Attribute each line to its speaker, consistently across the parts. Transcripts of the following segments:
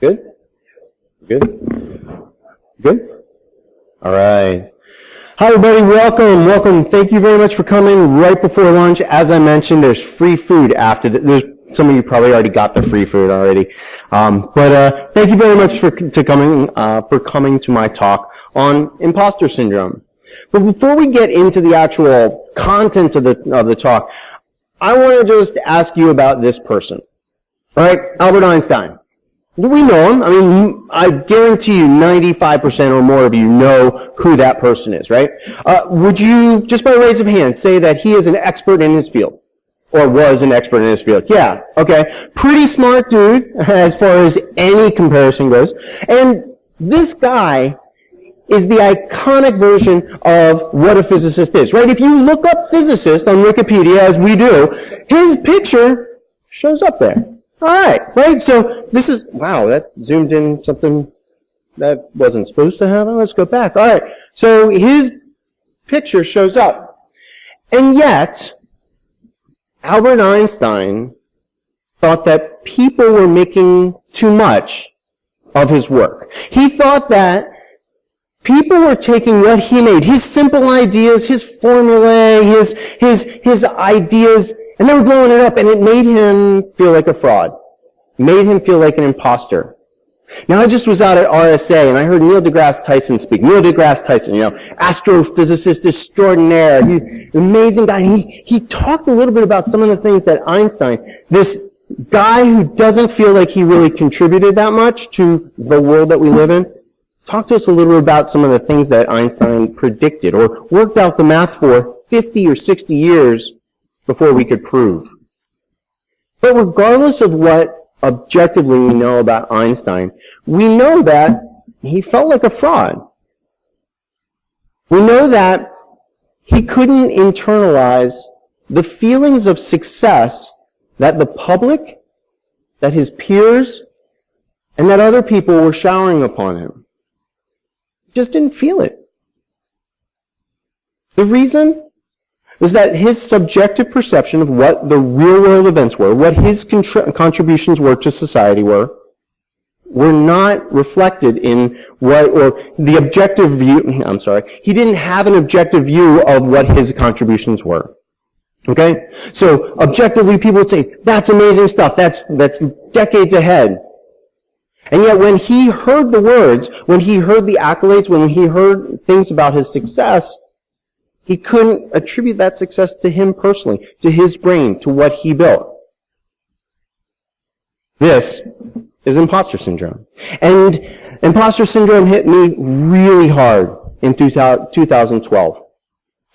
Speaker 1: Good? Good? Good? All right. Hi, everybody. Welcome. Thank you very much for coming right before lunch. As I mentioned, there's free food after. There's some of you probably already got the free food already. But thank you very much for coming to my talk on imposter syndrome. But before we get into the actual content of the talk, I want to just ask you about this person. All right, Albert Einstein. Do we know him? I mean, I guarantee you 95% or more of you know who that person is, right? Would you, just by raise of hands, say that he is an expert in his field? Or was an expert in his field? Yeah, okay. Pretty smart dude, as far as any comparison goes. And this guy is the iconic version of what a physicist is, right? If you look up physicist on Wikipedia, as we do, his picture shows up there. All right, so this is, wow, that zoomed in something that wasn't supposed to happen. Let's go back. All right, so his picture shows up. And yet, Albert Einstein thought that people were making too much of his work. He thought that people were taking what he made, his simple ideas, his formulae, his ideas, and they were blowing it up, and it made him feel like a fraud. Made him feel like an imposter. Now, I just was out at RSA, and I heard Neil deGrasse Tyson speak. Neil deGrasse Tyson, astrophysicist extraordinaire. He's an amazing guy. He talked a little bit about some of the things that Einstein, this guy who doesn't feel like he really contributed that much to the world that we live in, talked to us a little bit about some of the things that Einstein predicted or worked out the math for 50 or 60 years before we could prove. But regardless of what objectively we know about Einstein, we know that he felt like a fraud. We know that he couldn't internalize the feelings of success that the public, that his peers, and that other people were showering upon him. He just didn't feel it. The reason was that his subjective perception of what the real-world events were, what his contributions were to society were not reflected in the objective view, he didn't have an objective view of what his contributions were. Okay? So, objectively, people would say, that's amazing stuff, that's decades ahead. And yet, when he heard the words, when he heard the accolades, when he heard things about his success, he couldn't attribute that success to him personally, to his brain, to what he built. This is imposter syndrome. And imposter syndrome hit me really hard in 2012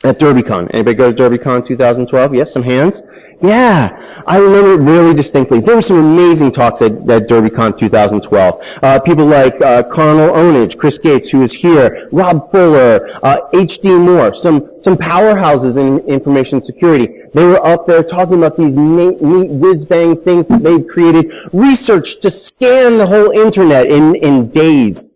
Speaker 1: at DerbyCon. Anybody go to DerbyCon 2012? Yes, some hands? Yeah, I remember it really distinctly. There were some amazing talks at DerbyCon 2012. People like Cardinal Onage, Chris Gates, who is here, Rob Fuller, H.D. Moore, some powerhouses in information security. They were up there talking about these neat whiz-bang things that they've created, research to scan the whole internet in days.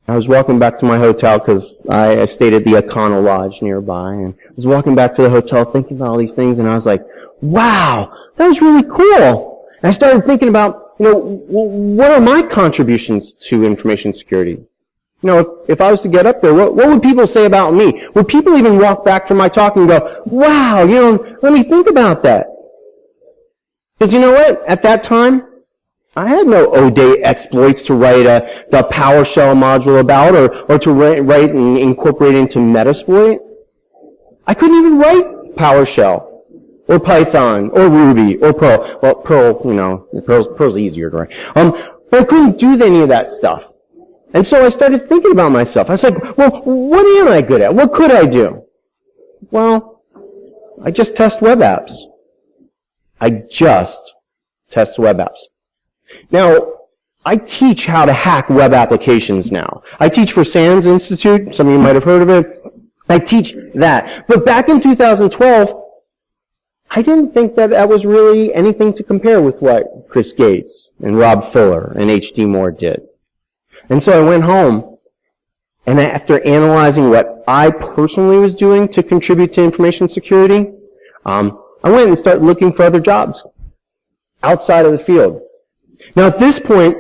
Speaker 1: I was walking back to my hotel because I stayed at the Econo Lodge nearby, and I was walking back to the hotel thinking about all these things, and I was like, wow, that was really cool. And I started thinking about, what are my contributions to information security? If I was to get up there, what would people say about me? Would people even walk back from my talk and go, wow, let me think about that? Because you know what? At that time, I had no O-Day exploits to write the PowerShell module about or to write and incorporate into Metasploit. I couldn't even write PowerShell or Python or Ruby or Perl. Well, Perl, Perl's easier to write. But I couldn't do any of that stuff. And so I started thinking about myself. I was like, well, what am I good at? What could I do? Well, I just test web apps. Now, I teach how to hack web applications now. I teach for SANS Institute. Some of you might have heard of it. I teach that. But back in 2012, I didn't think that was really anything to compare with what Chris Gates and Rob Fuller and H.D. Moore did. And so I went home, and after analyzing what I personally was doing to contribute to information security, I went and started looking for other jobs outside of the field. Now, at this point,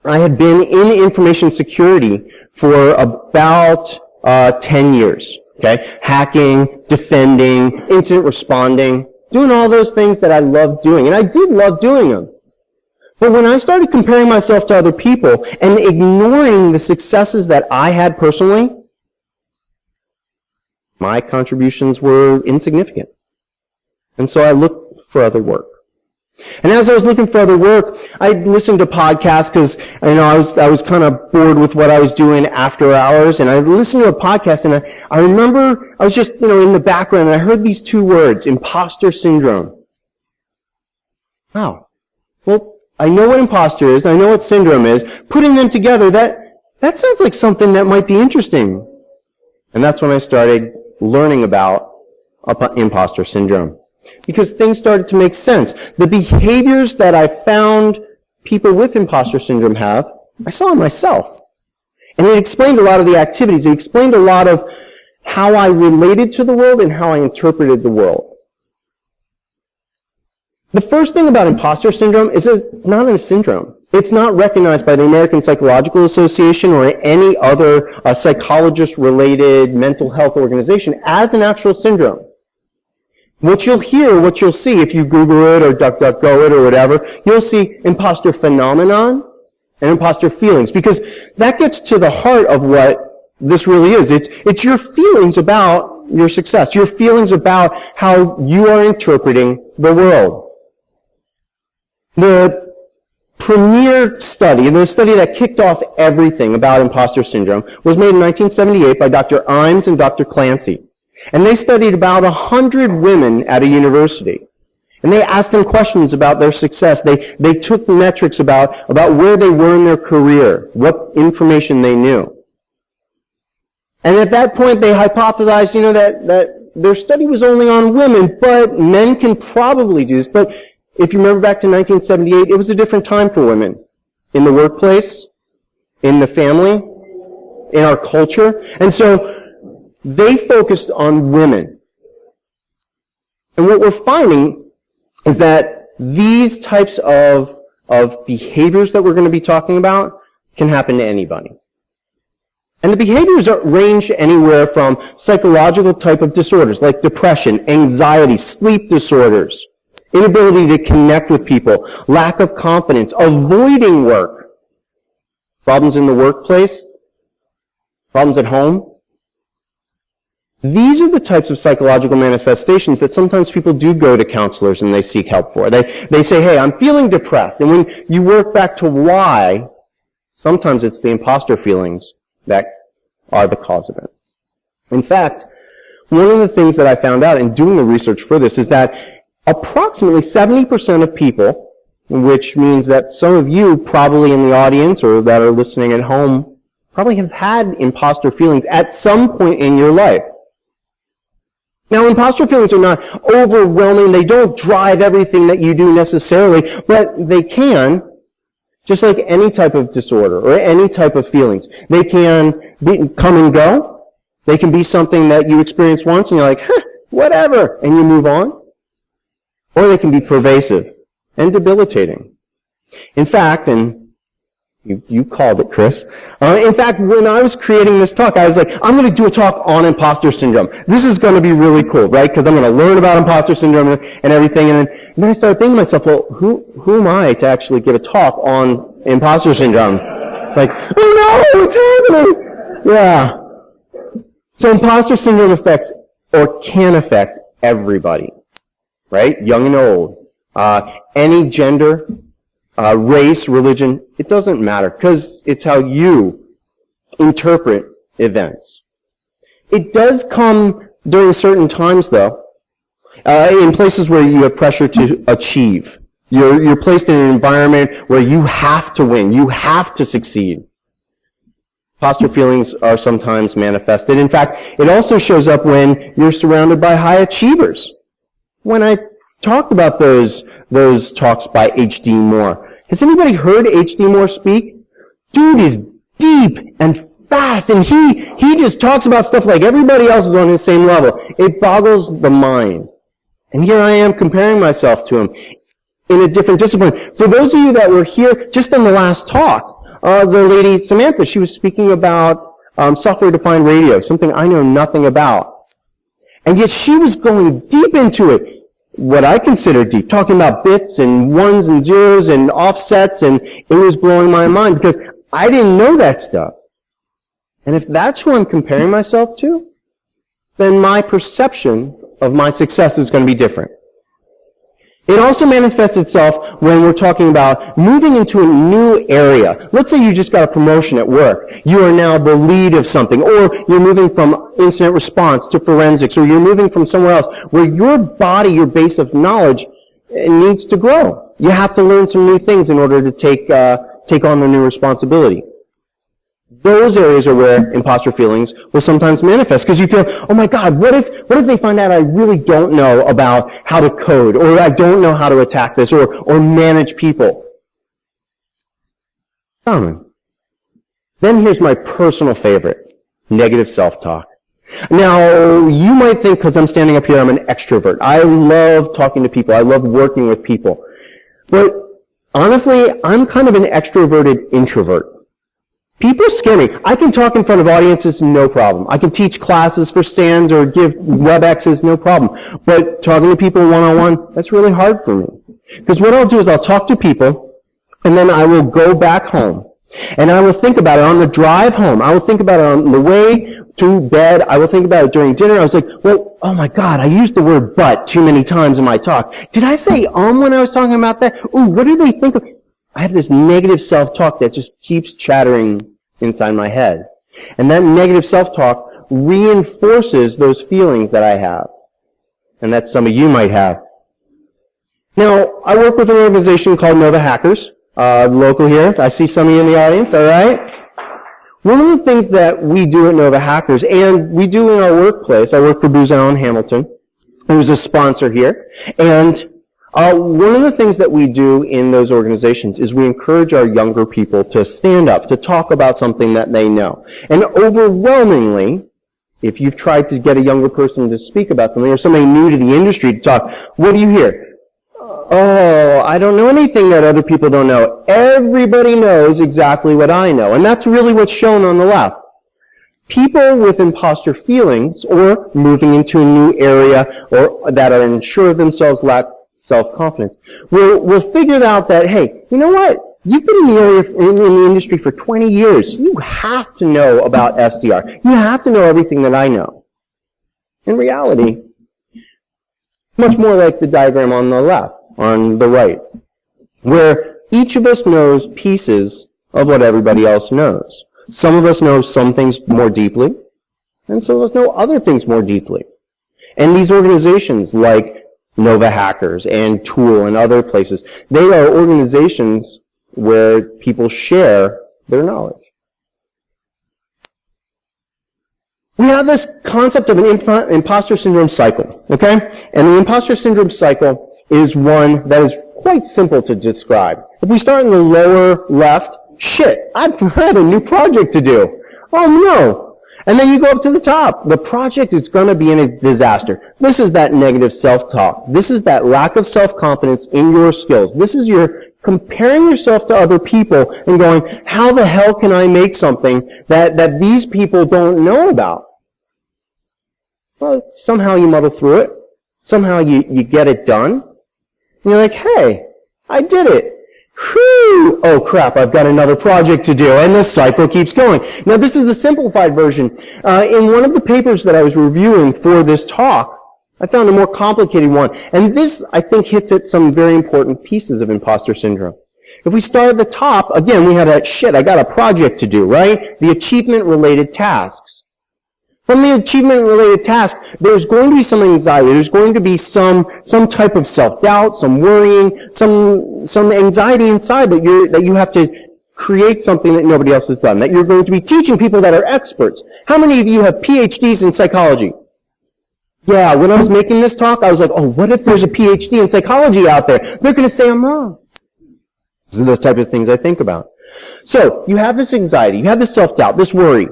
Speaker 1: I had been in information security for about 10 years. Okay? Hacking, defending, incident responding, doing all those things that I loved doing. And I did love doing them. But when I started comparing myself to other people and ignoring the successes that I had personally, my contributions were insignificant. And so I looked for other work. And as I was looking for other work, I listened to podcasts because, I was kind of bored with what I was doing after hours, and I listened to a podcast, and I remember I was just, in the background, and I heard these two words, imposter syndrome. Wow. Well, I know what imposter is, I know what syndrome is. Putting them together, that sounds like something that might be interesting. And that's when I started learning about imposter syndrome. Because things started to make sense. The behaviors that I found people with imposter syndrome have, I saw in myself. And it explained a lot of the activities. It explained a lot of how I related to the world and how I interpreted the world. The first thing about imposter syndrome is that it's not a syndrome. It's not recognized by the American Psychological Association or any other psychologist-related mental health organization as an actual syndrome. What you'll hear, what you'll see if you Google it or DuckDuckGo it or whatever, you'll see imposter phenomenon and imposter feelings, because that gets to the heart of what this really is. It's your feelings about your success, your feelings about how you are interpreting the world. The premier study, the study that kicked off everything about imposter syndrome, was made in 1978 by Dr. Imes and Dr. Clancy. And they studied about 100 women at a university. And they asked them questions about their success. They took metrics about where they were in their career, what information they knew. And at that point, they hypothesized, that their study was only on women, but men can probably do this. But if you remember back to 1978, it was a different time for women. In the workplace, in the family, in our culture. And so, they focused on women. And what we're finding is that these types of behaviors that we're going to be talking about can happen to anybody. And the behaviors range anywhere from psychological type of disorders like depression, anxiety, sleep disorders, inability to connect with people, lack of confidence, avoiding work, problems in the workplace, problems at home. These are the types of psychological manifestations that sometimes people do go to counselors and they seek help for. They say, hey, I'm feeling depressed. And when you work back to why, sometimes it's the imposter feelings that are the cause of it. In fact, one of the things that I found out in doing the research for this is that approximately 70% of people, which means that some of you probably in the audience or that are listening at home, probably have had imposter feelings at some point in your life. Now, imposter feelings are not overwhelming. They don't drive everything that you do necessarily, but they can, just like any type of disorder or any type of feelings. They can come and go. They can be something that you experience once and you're like, whatever, and you move on. Or they can be pervasive and debilitating. In fact, and you called it, Chris. In fact, when I was creating this talk, I was like, I'm going to do a talk on imposter syndrome. This is going to be really cool, right? Because I'm going to learn about imposter syndrome and everything. And then I started thinking to myself, well, who am I to actually give a talk on imposter syndrome? Like, oh no, what's happening? Yeah. So imposter syndrome affects, or can affect, everybody, right? Young and old. Any gender, race, religion, it doesn't matter, because it's how you interpret events. It does come during certain times, though, in places where you have pressure to achieve. You're placed in an environment where you have to win, you have to succeed. Imposter feelings are sometimes manifested. In fact, it also shows up when you're surrounded by high achievers. When I talked about those talks by H.D. Moore. Has anybody heard H.D. Moore speak? Dude is deep and fast, and he just talks about stuff like everybody else is on his same level. It boggles the mind. And here I am comparing myself to him. in a different discipline. For those of you that were here just in the last talk, the lady Samantha, she was speaking about software-defined radio, something I know nothing about. And yet she was going deep into it, what I consider deep, talking about bits and ones and zeros and offsets, and it was blowing my mind because I didn't know that stuff. And if that's who I'm comparing myself to, then my perception of my success is going to be different. It also manifests itself when we're talking about moving into a new area. Let's say you just got a promotion at work. You are now the lead of something, or you're moving from incident response to forensics, or you're moving from somewhere else where your body, your base of knowledge, needs to grow. You have to learn some new things in order to take on the new responsibility. Those areas are where imposter feelings will sometimes manifest because you feel, oh my God, what if they find out I really don't know about how to code, or I don't know how to attack this, or manage people? Then here's my personal favorite, negative self-talk. Now, you might think because I'm standing up here, I'm an extrovert. I love talking to people. I love working with people. But honestly, I'm kind of an extroverted introvert. People scare me. I can talk in front of audiences, no problem. I can teach classes for SANS or give WebExes, no problem. But talking to people one-on-one, that's really hard for me. Because what I'll do is I'll talk to people, and then I will go back home. And I will think about it on the drive home. I will think about it on the way to bed. I will think about it during dinner. I was like, well, oh my God, I used the word but too many times in my talk. Did I say when I was talking about that? Ooh, what do they think of? I have this negative self-talk that just keeps chattering inside my head. And that negative self-talk reinforces those feelings that I have, and that some of you might have. Now, I work with an organization called Nova Hackers, local here. I see some of you in the audience, all right? One of the things that we do at Nova Hackers, and we do in our workplace, I work for Booz Allen Hamilton, who's a sponsor here, and one of the things that we do in those organizations is we encourage our younger people to stand up, to talk about something that they know. And overwhelmingly, if you've tried to get a younger person to speak about something, or somebody new to the industry to talk, what do you hear? Oh, I don't know anything that other people don't know. Everybody knows exactly what I know. And that's really what's shown on the left. People with imposter feelings, or moving into a new area, or that are unsure of themselves, lack self-confidence, we'll figure out that, hey, you know what? You've been in the area, in the industry for 20 years. You have to know about SDR. You have to know everything that I know. In reality, much more like the diagram on the left, on the right, where each of us knows pieces of what everybody else knows. Some of us know some things more deeply, and some of us know other things more deeply. And these organizations like Nova Hackers and Tool and other places, they are organizations where people share their knowledge. We have this concept of an imposter syndrome cycle, okay? And the imposter syndrome cycle is one that is quite simple to describe. If we start in the lower left, shit, I've had a new project to do. Oh no. And then you go up to the top. The project is going to be in a disaster. This is that negative self-talk. This is that lack of self-confidence in your skills. This is your comparing yourself to other people and going, how the hell can I make something that these people don't know about? Well, somehow you muddle through it. Somehow you get it done. And you're like, hey, I did it. Whew! Oh crap, I've got another project to do, and this cycle keeps going. Now this is the simplified version. In one of the papers that I was reviewing for this talk, I found a more complicated one. And this, I think, hits at some very important pieces of imposter syndrome. If we start at the top, again, we have that shit, I got a project to do, right? The achievement-related tasks. From the achievement-related task, there's going to be some anxiety. There's going to be some type of self-doubt, some worrying, some anxiety inside that you have to create something that nobody else has done, that you're going to be teaching people that are experts. How many of you have PhDs in psychology? Yeah, when I was making this talk, I was like, oh, what if there's a PhD in psychology out there? They're going to say I'm wrong. These are those type of things I think about. So, you have this anxiety, you have this self-doubt, this worry.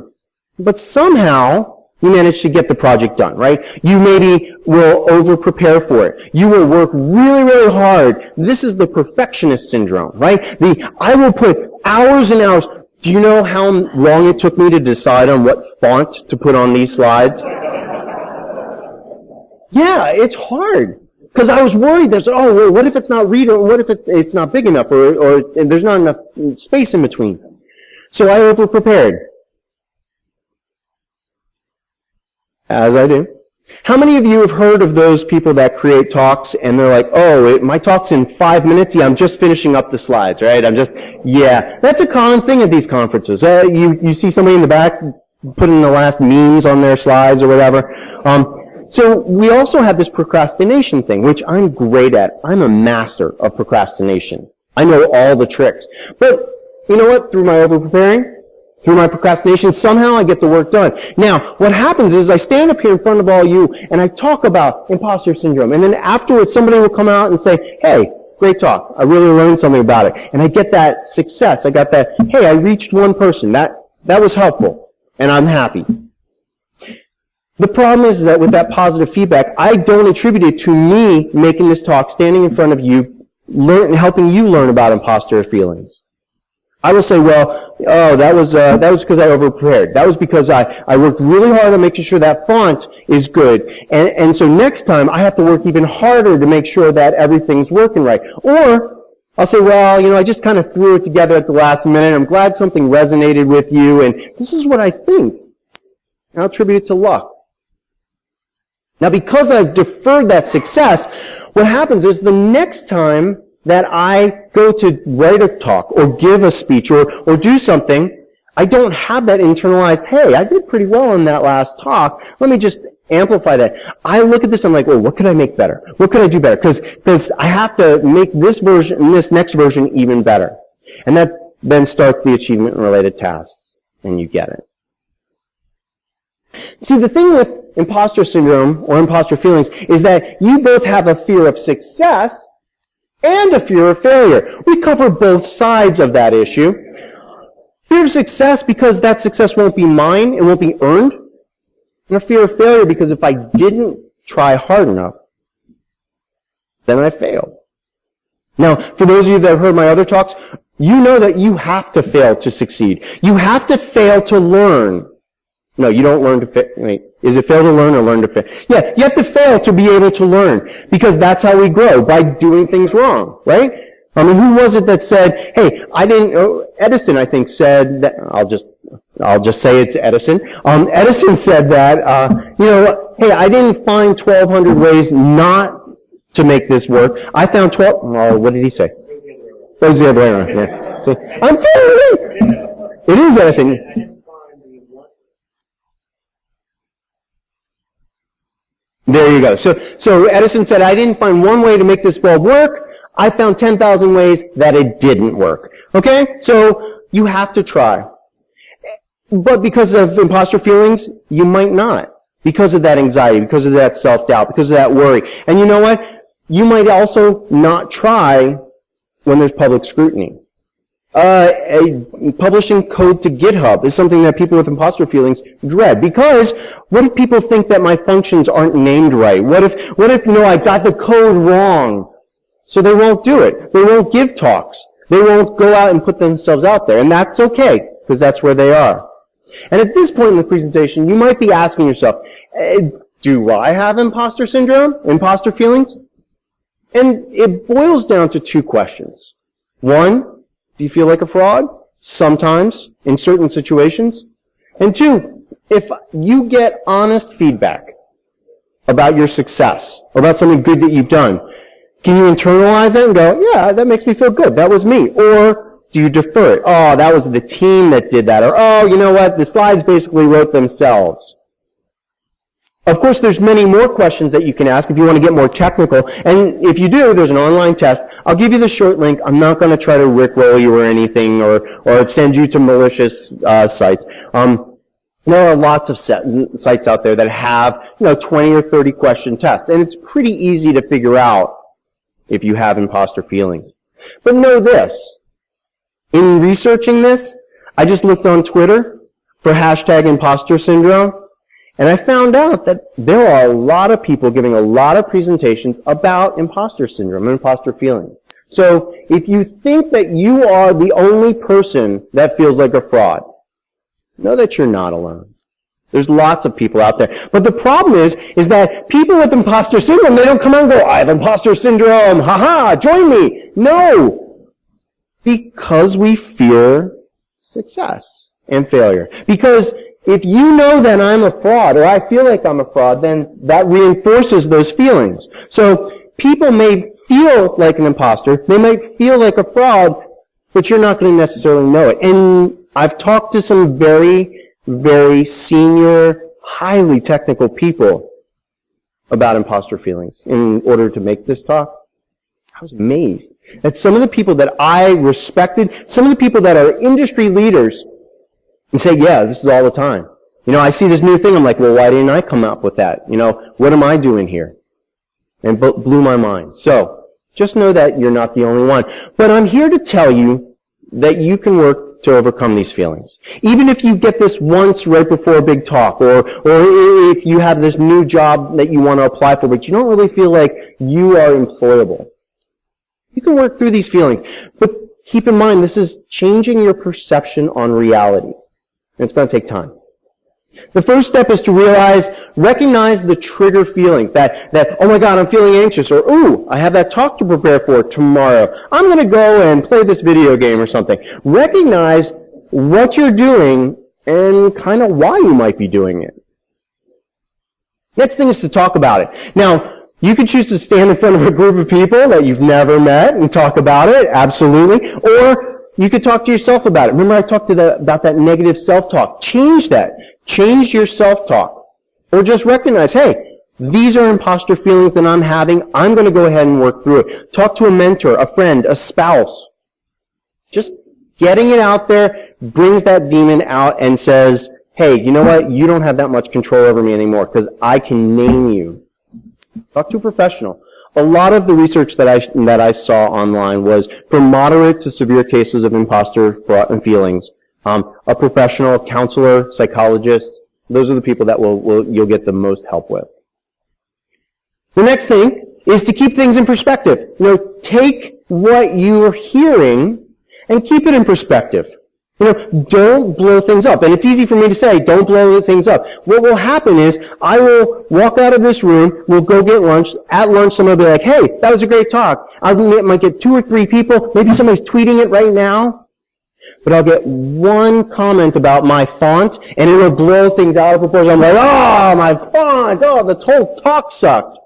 Speaker 1: But somehow, You manage to get the project done, right? You maybe will over-prepare for it. You will work really, really hard. This is the perfectionist syndrome, right? I will put hours and hours. Do you know how long it took me to decide on what font to put on these slides? Yeah, it's hard. Because I was worried, what if it's not readable, what if it's not big enough, or there's not enough space in between. So I over-prepared. As I do. How many of you have heard of those people that create talks and they're like, my talk's in 5 minutes, I'm just finishing up the slides, right? That's a common thing at these conferences. You see somebody in the back putting the last memes on their slides or whatever. So we also have this procrastination thing, which I'm great at. I'm a master of procrastination. I know all the tricks. But you know what? Through my over-preparing, through my procrastination, somehow I get the work done. Now, what happens is I stand up here in front of all you and I talk about imposter syndrome. And then afterwards somebody will come out and say, hey, great talk. I really learned something about it. And I get that success. I got that, hey, I reached one person. That was helpful. And I'm happy. The problem is that with that positive feedback, I don't attribute it to me making this talk, standing in front of you, helping you learn about imposter feelings. I will say, that was because I over-prepared. That was because I worked really hard on making sure that font is good. And so next time, I have to work even harder to make sure that everything's working right. Or, I'll say, I just kind of threw it together at the last minute. I'm glad something resonated with you, and this is what I think. And I'll attribute it to luck. Now, because I've deferred that success, what happens is the next time that I go to write a talk or give a speech or do something, I don't have that internalized, hey, I did pretty well in that last talk. Let me just amplify that. I look at this, I'm like, what could I make better? What could I do better? Because I have to make this next version even better. And that then starts the achievement-related tasks, and you get it. See, the thing with imposter syndrome or imposter feelings is that you both have a fear of success and a fear of failure. We cover both sides of that issue. Fear of success because that success won't be mine, it won't be earned. And a fear of failure because if I didn't try hard enough, then I failed. Now, for those of you that have heard my other talks, you know that you have to fail to succeed. You have to fail to learn. No, you don't learn to fail. Wait, is it fail to learn or learn to fail? Yeah, you have to fail to be able to learn, because that's how we grow, by doing things wrong, right? I mean, who was it that said, hey, Edison, I think, said that, I'll just say it's Edison. Edison said that, hey, I didn't find 1,200 ways not to make this work. I found what did he say? That was the other way around, yeah. So, I'm failing! It is Edison. There you go. So Edison said, I didn't find one way to make this bulb work. I found 10,000 ways that it didn't work. Okay? So you have to try. But because of imposter feelings, you might not. Because of that anxiety, because of that self-doubt, because of that worry. And you know what? You might also not try when there's public scrutiny. Publishing code to GitHub is something that people with imposter feelings dread. Because what if people think that my functions aren't named right? What if I got the code wrong? So they won't do it. They won't give talks. They won't go out and put themselves out there. And that's okay, because that's where they are. And at this point in the presentation, you might be asking yourself, do I have imposter syndrome? Imposter feelings? And it boils down to two questions. One, do you feel like a fraud? Sometimes, in certain situations. And two, if you get honest feedback about your success, or about something good that you've done, can you internalize that and go, yeah, that makes me feel good, that was me? Or do you defer it? Oh, that was the team that did that. Or, oh, you know what, the slides basically wrote themselves. Of course, there's many more questions that you can ask if you want to get more technical. And if you do, there's an online test. I'll give you the short link. I'm not going to try to rickroll you or anything or send you to malicious sites. There are lots of sites out there that have 20 or 30 question tests. And it's pretty easy to figure out if you have imposter feelings. But know this. In researching this, I just looked on Twitter for hashtag imposter syndrome. And I found out that there are a lot of people giving a lot of presentations about imposter syndrome and imposter feelings. So if you think that you are the only person that feels like a fraud, know that you're not alone. There's lots of people out there. But the problem is that people with imposter syndrome, they don't come out and go, I have imposter syndrome, haha, join me. No. Because we fear success and failure. Because if you know that I'm a fraud, or I feel like I'm a fraud, then that reinforces those feelings. So people may feel like an imposter, they might feel like a fraud, but you're not going to necessarily know it. And I've talked to some very, very senior, highly technical people about imposter feelings in order to make this talk. I was amazed that some of the people that I respected, some of the people that are industry leaders, and say, yeah, this is all the time. I see this new thing, I'm like, well, why didn't I come up with that? What am I doing here? And blew my mind. So, just know that you're not the only one. But I'm here to tell you that you can work to overcome these feelings. Even if you get this once right before a big talk, or if you have this new job that you want to apply for, but you don't really feel like you are employable. You can work through these feelings. But keep in mind, this is changing your perception on reality. And it's going to take time. The first step is to recognize the trigger feelings. That, oh my God, I'm feeling anxious, or ooh, I have that talk to prepare for tomorrow. I'm going to go and play this video game or something. Recognize what you're doing and kind of why you might be doing it. Next thing is to talk about it. Now, you could choose to stand in front of a group of people that you've never met and talk about it, absolutely. Or you could talk to yourself about it. Remember I talked about that negative self-talk. Change that. Change your self-talk. Or just recognize, hey, these are imposter feelings that I'm having. I'm going to go ahead and work through it. Talk to a mentor, a friend, a spouse. Just getting it out there brings that demon out and says, hey, you know what? You don't have that much control over me anymore because I can name you. Talk to a professional. A lot of the research that I saw online was for moderate to severe cases of imposter thought and feelings. A professional, counselor, psychologist, those are the people that you'll get the most help with. The next thing is to keep things in perspective. Take what you're hearing and keep it in perspective. Don't blow things up. And it's easy for me to say, don't blow things up. What will happen is, I will walk out of this room, we'll go get lunch. At lunch, someone will be like, hey, that was a great talk. I might get 2 or 3 people, maybe somebody's tweeting it right now, but I'll get one comment about my font, and it will blow things out of proportion. I'm like, oh, my font, oh, the whole talk sucked.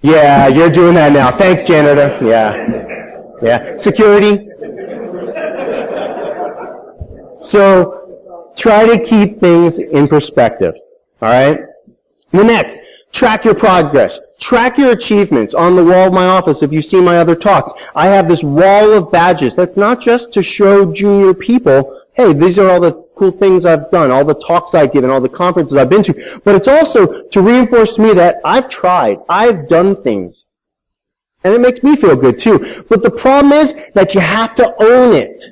Speaker 1: Yeah, you're doing that now. Thanks, janitor. Yeah. Security. So, try to keep things in perspective. Alright? The next, track your progress. Track your achievements on the wall of my office. If you see my other talks, I have this wall of badges. That's not just to show junior people, hey, these are all the cool things I've done, all the talks I've given, all the conferences I've been to. But it's also to reinforce to me that I've tried, I've done things. And it makes me feel good too. But the problem is that you have to own it.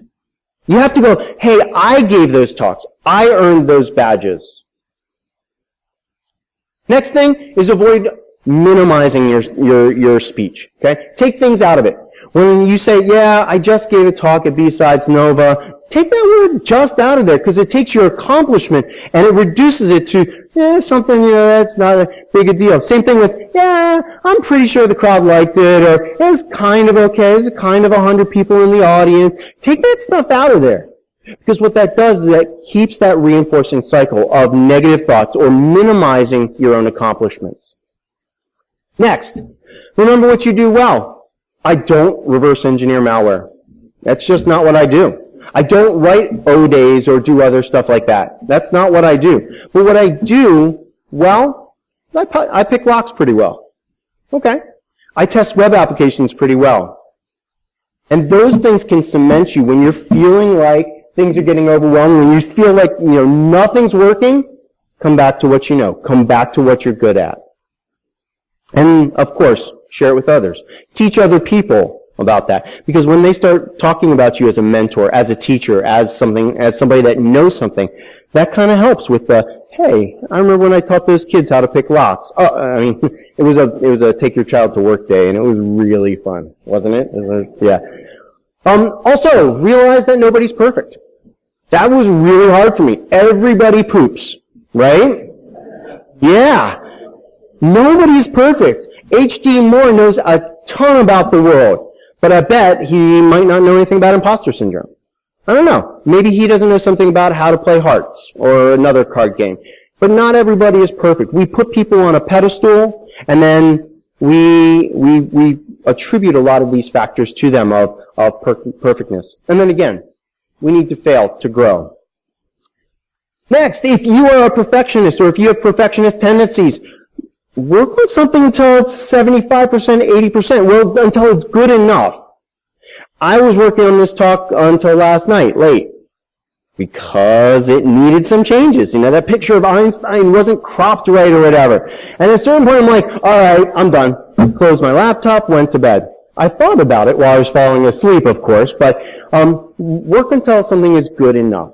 Speaker 1: You have to go, hey, I gave those talks. I earned those badges. Next thing is avoid minimizing your speech. Okay? Take things out of it. When you say, yeah, I just gave a talk at BSides Nova, take that word just out of there because it takes your accomplishment and it reduces it to, something, that's not a big a deal. Same thing with, I'm pretty sure the crowd liked it, or it was kind of okay, there's kind of 100 people in the audience. Take that stuff out of there. Because what that does is that keeps that reinforcing cycle of negative thoughts or minimizing your own accomplishments. Next, remember what you do well. I don't reverse engineer malware. That's just not what I do. I don't write O-days or do other stuff like that. That's not what I do. But what I do, well, I pick locks pretty well. Okay. I test web applications pretty well. And those things can cement you when you're feeling like things are getting overwhelmed, when you feel like, nothing's working, come back to what you know. Come back to what you're good at. And, of course, share it with others. Teach other people about that. Because when they start talking about you as a mentor, as a teacher, as somebody that knows something, that kind of helps with the, hey, I remember when I taught those kids how to pick locks. Oh, I mean, it was a take your child to work day, and it was really fun, wasn't it? Yeah. Also, realize that nobody's perfect. That was really hard for me. Everybody poops, right? Yeah. Nobody's perfect. H.D. Moore knows a ton about the world, but I bet he might not know anything about imposter syndrome. I don't know. Maybe he doesn't know something about how to play hearts or another card game. But not everybody is perfect. We put people on a pedestal, and then we attribute a lot of these factors to them of perfectness. And then again, we need to fail to grow. Next, if you are a perfectionist or if you have perfectionist tendencies, work with something until it's 75%, 80%, well, until it's good enough. I was working on this talk until last night, late, because it needed some changes. You know, that picture of Einstein wasn't cropped right or whatever. And at a certain point, I'm like, all right, I'm done. Closed my laptop, went to bed. I thought about it while I was falling asleep, of course, but work until something is good enough.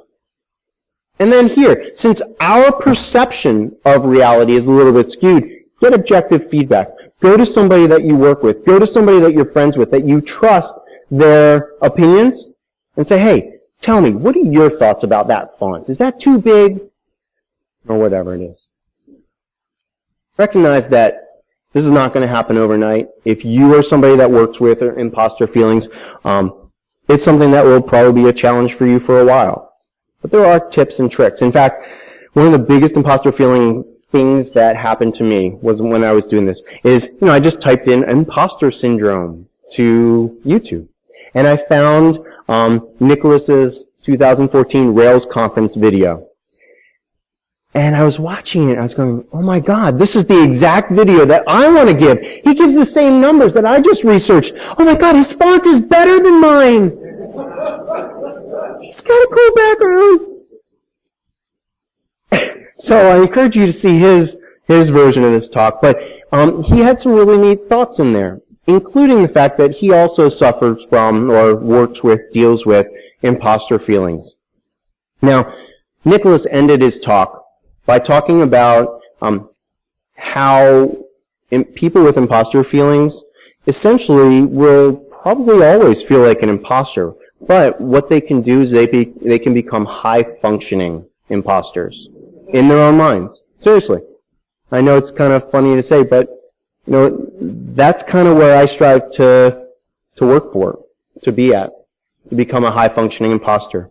Speaker 1: And then here, since our perception of reality is a little bit skewed, get objective feedback. Go to somebody that you work with. Go to somebody that you're friends with, that you trust their opinions, and say, hey, tell me, what are your thoughts about that font? Is that too big? Or whatever it is. Recognize that this is not going to happen overnight. If you are somebody that works with imposter feelings, it's something that will probably be a challenge for you for a while. But there are tips and tricks. In fact, one of the biggest imposter feeling things that happened to me was when I was doing this is, I just typed in imposter syndrome to YouTube. And I found Nicholas's 2014 Rails conference video. And I was watching it, I was going, oh my God, this is the exact video that I want to give. He gives the same numbers that I just researched. Oh my God, his font is better than mine. He's got to go back early. So I encourage you to see his version of this talk. But he had some really neat thoughts in there, including the fact that he also suffers from or deals with imposter feelings. Now, Nicholas ended his talk by talking about how people with imposter feelings essentially will probably always feel like an imposter. But what they can do is they can become high-functioning imposters in their own minds. Seriously. I know it's kind of funny to say, but that's kind of where I strive to work for, to be at, to become a high-functioning imposter.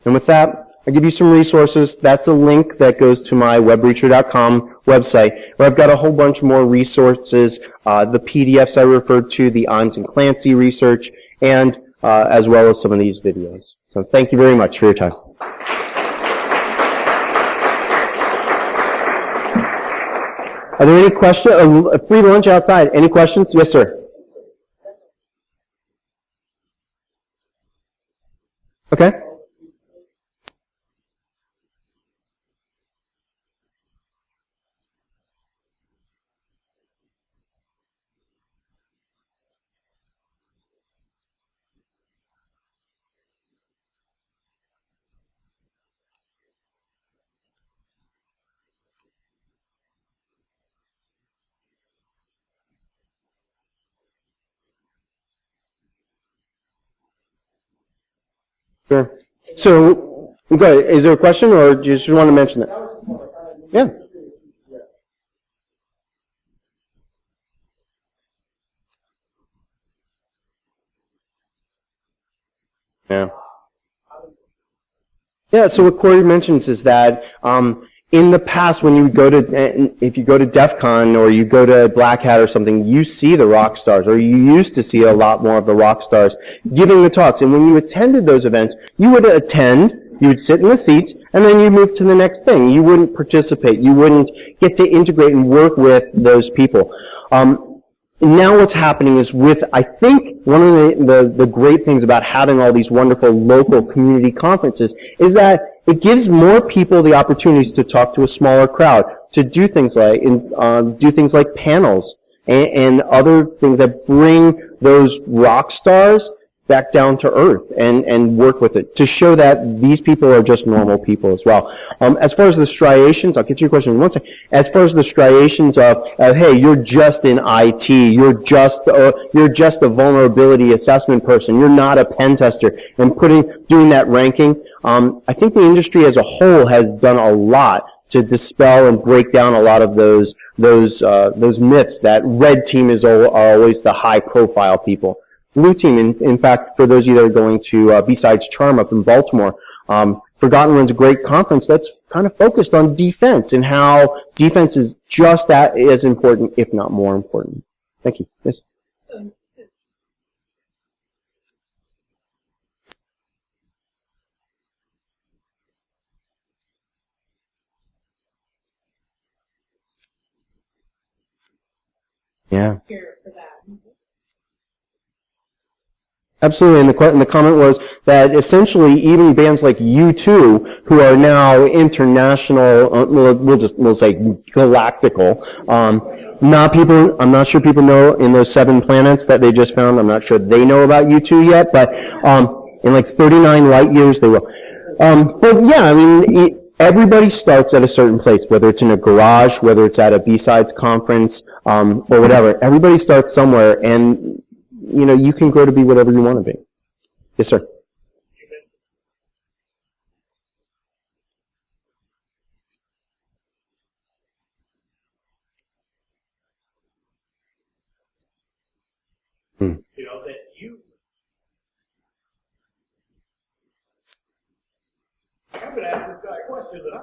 Speaker 1: And with that, I'll give you some resources. That's a link that goes to my webreacher.com website, where I've got a whole bunch more resources, the PDFs I referred to, the Ons and Clancy research, and as well as some of these videos. So thank you very much for your time. Are there any questions? A free lunch outside. Any questions? Yes, sir. Okay. Sure. So, go ahead. Is there a question, or do you just want to mention that? Yeah. Yeah. Yeah, so what Corey mentions is that in the past, when you go to, if you go to DEF CON or you go to Black Hat or something, you see the rock stars, or you used to see a lot more of the rock stars giving the talks. And when you attended those events, you would attend, you would sit in the seats, and then you move to the next thing. You wouldn't participate. You wouldn't get to integrate and work with those people. Now what's happening is I think one of the great things about having all these wonderful local community conferences is that it gives more people the opportunities to talk to a smaller crowd, to do things like panels, and other things that bring those rock stars back down to earth and work with it to show that these people are just normal people as well. As far as the striations, I'll get to your question in one second. As far as the striations of hey, you're just in IT, you're just a vulnerability assessment person, you're not a pen tester, and doing that ranking, I think the industry as a whole has done a lot to dispel and break down a lot of those myths that red team are always the high profile people. Blue team, in fact, for those of you that are going to BSides Charm up in Baltimore, Forgotten runs a great conference that's kind of focused on defense and how defense is just that as important, if not more important. Thank you. Yes? Yeah. Absolutely, and the comment was that essentially even bands like U2, who are now international, we'll say galactical, I'm not sure people know in those 7 planets that they just found, I'm not sure they know about U2 yet, but in like 39 light years they will. But yeah, I mean, everybody starts at a certain place, whether it's in a garage, whether it's at a BSides conference, or whatever. Everybody starts somewhere, and you can grow to be whatever you want to be. Yes, sir.
Speaker 2: That you I'm going to ask this guy a question that I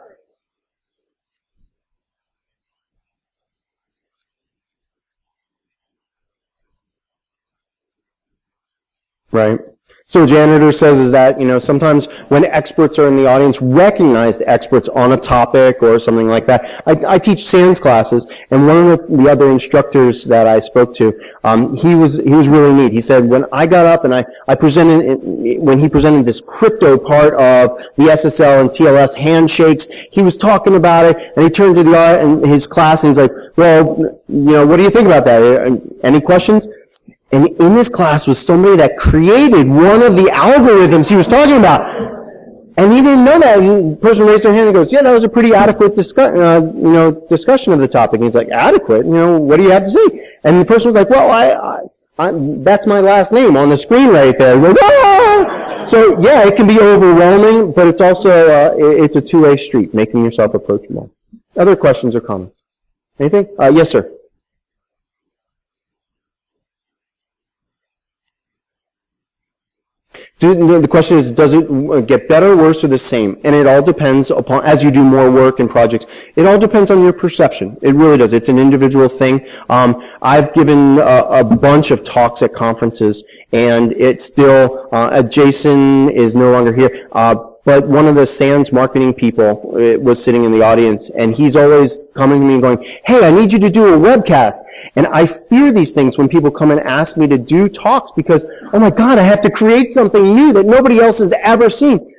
Speaker 1: Right. So what janitor says is that, sometimes when experts are in the audience, recognized experts on a topic or something like that. I teach SANS classes, and one of the other instructors that I spoke to, he was really neat. He said, when I got up and when he presented this crypto part of the SSL and TLS handshakes, he was talking about it, and he turned to his class and he's like, well, what do you think about that? Any questions? And in this class was somebody that created one of the algorithms he was talking about. And he didn't know that. And the person raised their hand and goes, yeah, that was a pretty adequate discussion of the topic. And he's like, adequate? What do you have to say? And the person was like, well, that's my last name on the screen right there. Goes, ah! So, yeah, it can be overwhelming, but it's also, it's a two-way street, making yourself approachable. Other questions or comments? Anything? Yes, sir. The question is, does it get better, worse, or the same? And it all depends upon, as you do more work and projects, it all depends on your perception. It really does. It's an individual thing. I've given a bunch of talks at conferences, and it's still, Jason is no longer here, but one of the SANS marketing people was sitting in the audience, and he's always coming to me and going, hey, I need you to do a webcast. And I fear these things when people come and ask me to do talks because, oh my God, I have to create something new that nobody else has ever seen.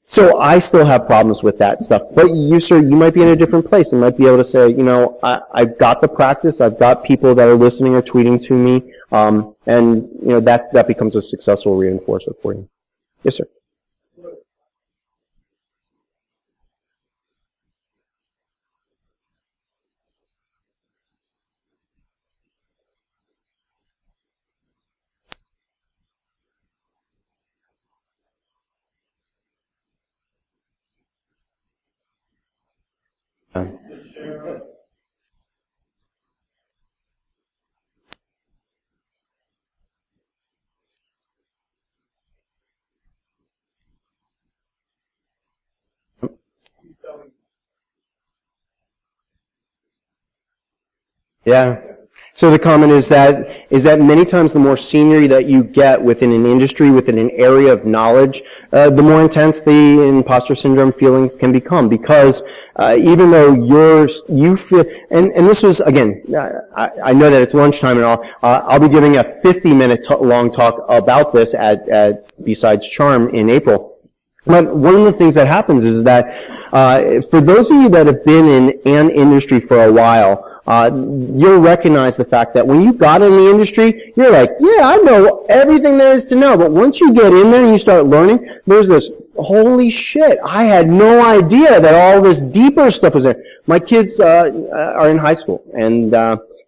Speaker 1: So I still have problems with that stuff. But you, sir, you might be in a different place and might be able to say, I've got the practice, I've got people that are listening or tweeting to me, and that becomes a successful reinforcer for you. Yes, sir. Yeah. So the comment is that many times the more senior that you get within an industry, within an area of knowledge, the more intense the imposter syndrome feelings can become. Because even though you feel, and this was again, I know that it's lunchtime and all. I'll be giving a 50-minute long talk about this at BSides Charm in April. But one of the things that happens is that for those of you that have been in an industry for a while, you'll recognize the fact that when you got in the industry, you're like, yeah, I know everything there is to know. But once you get in there and you start learning, there's this, holy shit, I had no idea that all this deeper stuff was there. My kids are in high school, and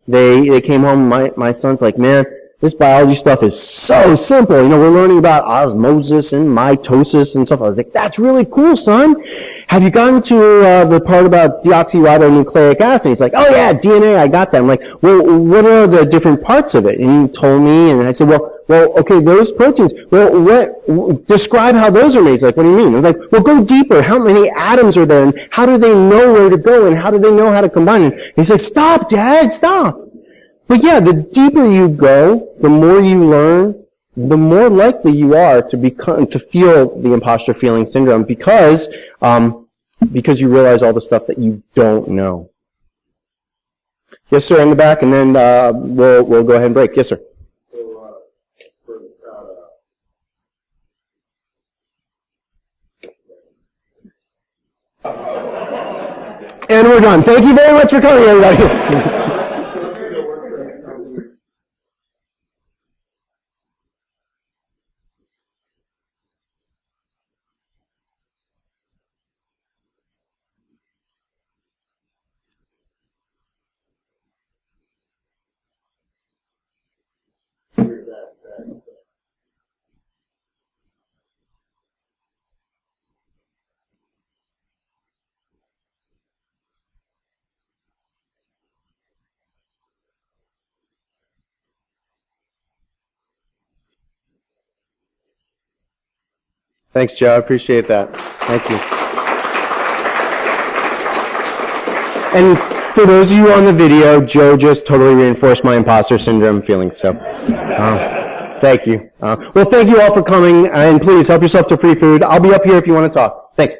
Speaker 1: they came home. My son's like, man, this biology stuff is so simple. You know, we're learning about osmosis and mitosis and stuff. I was like, that's really cool, son. Have you gotten to the part about deoxyribonucleic acid? He's like, oh yeah, DNA, I got that. I'm like, well, what are the different parts of it? And he told me, and I said, well, okay, those proteins, describe how those are made. He's like, what do you mean? I was like, well, go deeper. How many atoms are there, and how do they know where to go, and how do they know how to combine it? He's like, stop, Dad, stop. But yeah, the deeper you go, the more you learn, the more likely you are to feel the imposter feeling syndrome because you realize all the stuff that you don't know. Yes, sir, in the back, and then we'll go ahead and break. Yes, sir.
Speaker 2: For the crowd,
Speaker 1: And we're done. Thank you very much for coming, everybody. Thanks, Joe. I appreciate that. Thank you. And for those of you on the video, Joe just totally reinforced my imposter syndrome feelings. So, thank you. Well, thank you all for coming, and please help yourself to free food. I'll be up here if you want to talk. Thanks.